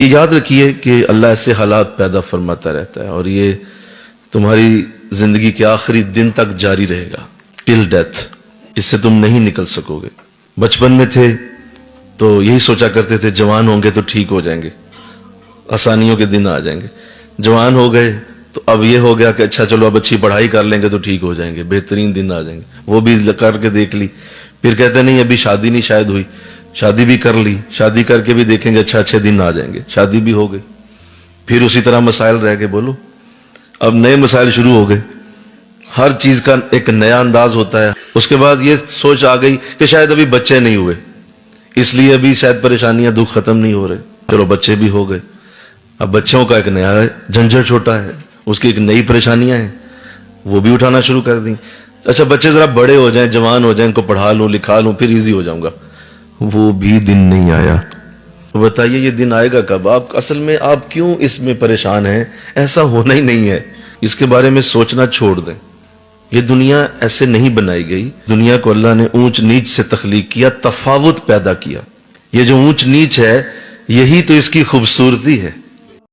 یہ یاد رکھیے کہ اللہ ایسے حالات پیدا فرماتا رہتا ہے اور یہ تمہاری زندگی کے آخری دن تک جاری رہے گا، ٹل ڈیتھ. اس سے تم نہیں نکل سکو گے. بچپن میں تھے تو یہی سوچا کرتے تھے جوان ہوں گے تو ٹھیک ہو جائیں گے، آسانیوں کے دن آ جائیں گے. جوان ہو گئے تو اب یہ ہو گیا کہ اچھا چلو اب اچھی پڑھائی کر لیں گے تو ٹھیک ہو جائیں گے، بہترین دن آ جائیں گے. وہ بھی کر کے دیکھ لی، پھر کہتے نہیں ابھی شادی نہیں شاید ہوئی، شادی بھی کر لی، شادی کر کے بھی دیکھیں گے اچھے دن آ جائیں گے، شادی بھی ہو گئی. پھر اسی طرح مسائل رہ گئے. بولو اب نئے مسائل شروع ہو گئے. ہر چیز کا ایک نیا انداز ہوتا ہے. اس کے بعد یہ سوچ آ گئی کہ شاید ابھی بچے نہیں ہوئے، اس لیے ابھی شاید پریشانیاں دکھ ختم نہیں ہو رہے. چلو بچے بھی ہو گئے، اب بچوں کا ایک نیا جھنجھٹ چھوٹا ہے، اس کی ایک نئی پریشانیاں ہیں، وہ بھی اٹھانا شروع کر دیں. اچھا بچے ذرا بڑے ہو جائیں، جوان ہو جائیں، ان کو پڑھا لوں لکھا لوں پھر ایزی ہو جاؤں گا. وہ بھی دن نہیں آیا. بتائیے یہ دن آئے گا کب؟ آپ اصل میں آپ کیوں اس میں پریشان ہیں؟ ایسا ہونا ہی نہیں ہے. اس کے بارے میں سوچنا چھوڑ دیں. یہ دنیا ایسے نہیں بنائی گئی. دنیا کو اللہ نے اونچ نیچ سے تخلیق کیا، تفاوت پیدا کیا. یہ جو اونچ نیچ ہے یہی تو اس کی خوبصورتی ہے.